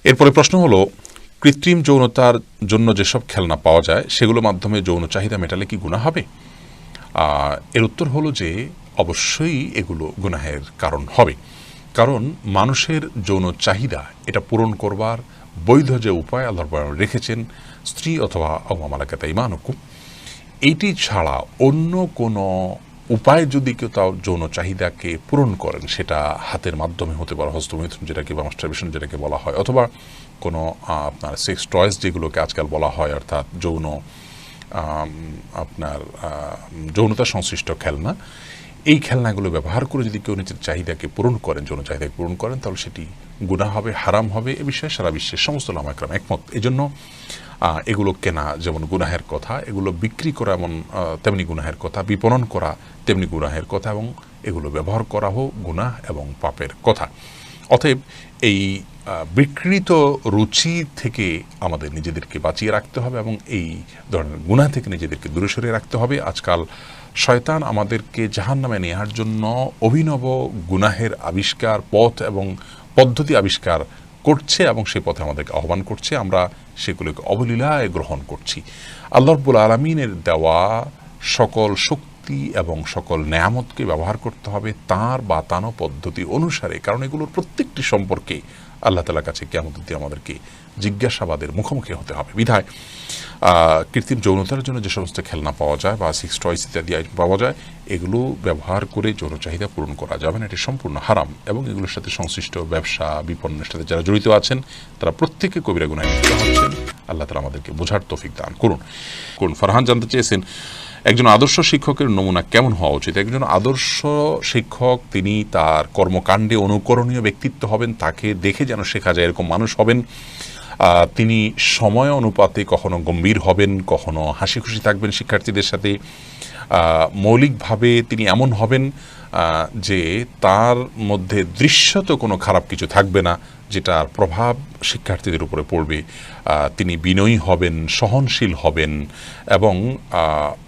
এরপরে প্রশ্ন হলো, কৃত্রিম যৌনতার জন্য যেসব খেলনা পাওয়া যায় সেগুলোর মাধ্যমে যৌন চাহিদা মেটালে কি গুনাহ হবে? এর উত্তর হলো যে অবশ্যই এগুলো গুনাহের কারণ হবে। কারণ মানুষের যৌন চাহিদা এটা পূরণ করবার বৈধ যে উপায় আল্লাহ রেখেছেন, স্ত্রী অথবা আও মালাকাত আইমানুকুম, এইটি ছাড়া অন্য কোনো উপায় যদি কেউ তার যৌন চাহিদাকে পূরণ করেন, সেটা হাতের মাধ্যমে হতে পারে, হস্তমৈথুন যেটাকে বা মাস্টারবেশন যেটাকে বলা হয়, অথবা কোনো আপনার সেক্স টয়েস যেগুলোকে আজকাল বলা হয়, অর্থাৎ যৌন আপনার যৌনতা সংশ্লিষ্ট খেলনা, এই খেলনাগুলো ব্যবহার করে যদি কেউ নিজের চাহিদাকে পূরণ করেন, যৌন চাহিদাকে পূরণ করেন, তাহলে সেটি গুনাহ হবে, হারাম হবে। এ বিষয়ে সারা বিশ্বের সমস্ত উলামা ইকরাম একমত। এজন্য এগুলো কেনা যেমন গুনাহের কথা, এগুলো বিক্রি করা এমন তেমনি গুনাহের কথা, বিপণন করা তেমনি গুনাহের কথা, এবং এগুলো ব্যবহার করাও গুনাহ এবং পাপের কথা। অতএব এই বিকৃত রুচি থেকে আমাদের নিজেদেরকে বাঁচিয়ে রাখতে হবে এবং এই ধরনের গুনাহ থেকে নিজেদেরকে দূরে সরিয়ে রাখতে হবে। আজকাল শয়তান আমাদেরকে জাহান্নামে নেওয়ার জন্য অভিনব গুনাহের আবিষ্কার, পথ এবং পদ্ধতি আবিষ্কার করছে এবং সেই পথে আমাদেরকে আহ্বান করছে। আমরা সেগুলোকে অবলীলায় গ্রহণ করছি। আল্লাহ রাব্বুল আলামিনের দেওয়া সকল শক্তি এবং সকল নেয়ামতকে ব্যবহার করতে হবে তাঁর বাতানো পদ্ধতি অনুসারে, কারণ এগুলোর প্রত্যেকটি সম্পর্কে আল্লাহ তাআলার কাছে কিয়ামতের দিন আমাদেরকে জিজ্ঞাসাবাদের মুখোমুখি হতে হবে। বিধায় কৃত্রিম যৌনতার জন্য যে সমস্ত খেলনা পাওয়া যায় বা সেক্স টয়েস ইত্যাদি পাওয়া যায়, এগুলো ব্যবহার করে যৌন চাহিদা পূরণ করা যাবে না, এটি সম্পূর্ণ হারাম। এবং এগুলোর সাথে সংশ্লিষ্ট ব্যবসা বিপণনের সাথে যারা জড়িত আছেন তারা প্রত্যেকে কবিরা গুনাহে লিপ্ত হচ্ছেন। আল্লাহ তাআলা আমাদেরকে বোঝার তৌফিক দান করুন। ফারহান জানতে চেয়েছেন, একজন আদর্শ শিক্ষকের নমুনা কেমন হওয়া উচিত? একজন আদর্শ শিক্ষক তিনি তার কর্মকাণ্ডে অনুকরণীয় ব্যক্তিত্ব হবেন, তাকে দেখে যেন শেখা যায় এরকম মানুষ হবেন। তিনি সময় অনুপাতে কখনো গম্ভীর হবেন, কখনো হাসি খুশি থাকবেন শিক্ষার্থীদের সাথে। মৌলিকভাবে তিনি এমন হবেন যে তার মধ্যে দৃশ্যত কোনো খারাপ কিছু থাকবে না যেটার প্রভাব শিক্ষার্থীদের উপরে পড়বে। তিনি বিনয়ী হবেন, সহনশীল হবেন এবং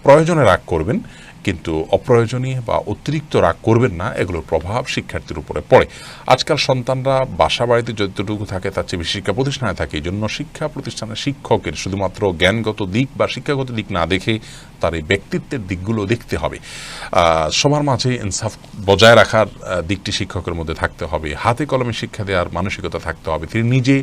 প্রয়োজনে রাগ করবেন, কিন্তু অপ্রয়োজনীয় বা অতিরিক্ত রাগ করবেন না, এগুলোর প্রভাব শিক্ষার্থীর উপরে পড়ে। আজকাল সন্তানরা বাসা বাড়িতে যতটুকু থাকে তার চেয়ে বেশি শিক্ষা প্রতিষ্ঠানে থাকে। এই জন্য শিক্ষা প্রতিষ্ঠানের শিক্ষকের শুধুমাত্র জ্ঞানগত দিক বা শিক্ষাগত দিক না দেখে তার এই ব্যক্তিত্বের দিকগুলো দেখতে হবে। সবার মাঝে ইনসাফ বজায় রাখার দিকটি শিক্ষকের মধ্যে থাকতে হবে। হাতে কলমে শিক্ষা দেওয়ার মানসিকতা থাকতে হবে। তিনি নিজে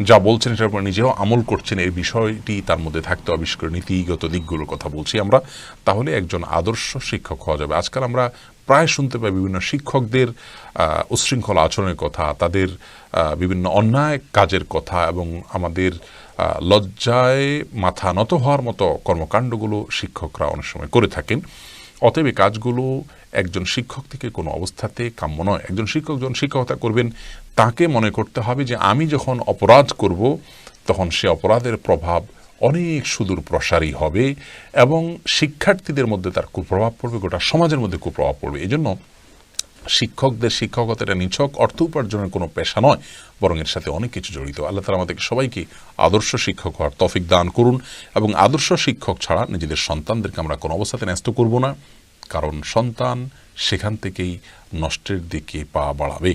যা বলছেন এটার উপর নিজেও আমল করছেন, এই বিষয়টি তার মধ্যে থাকতে হবে। বিশেষ করে নীতিগত দিকগুলোর কথা বলছি আমরা। তাহলে একজন আদর্শ শিক্ষক হওয়া যাবে। আজকাল আমরা প্রায় শুনতে পাই বিভিন্ন শিক্ষকদের উচ্ছৃঙ্খল আচরণের কথা, তাদের বিভিন্ন অন্যায় কাজের কথা এবং আমাদের লজ্জায় মাথা নত হওয়ার মতো কর্মকাণ্ডগুলো শিক্ষকরা অনেক সময় করে থাকেন। অতএব এই কাজগুলো একজন শিক্ষক থেকে কোনো অবস্থাতে কাম্য নয়। একজন শিক্ষক যখন শিক্ষকতা করবেন তাকে মনে করতে হবে যে আমি যখন অপরাধ করব তখন সে অপরাধের প্রভাব অনেক সুদূর প্রসারী হবে এবং শিক্ষার্থীদের মধ্যে তার কুপ্রভাব পড়বে, গোটা সমাজের মধ্যে কুপ্রভাব পড়বে। এই জন্য শিক্ষকদের শিক্ষকতাটা নিছক অর্থ উপার্জনের কোনো পেশা নয়, বরং এর সাথে অনেক কিছু জড়িত। আল্লাহ তাআলা আমাদেরকে সবাইকে আদর্শ শিক্ষক হওয়ার তৌফিক দান করুন এবং আদর্শ শিক্ষক ছাড়া নিজেদের সন্তানদেরকে আমরা কোনো অবস্থাতে ন্যস্ত করব না, কারণ সন্তান সেখান থেকেই নষ্টের দিকে পা বাড়াবে।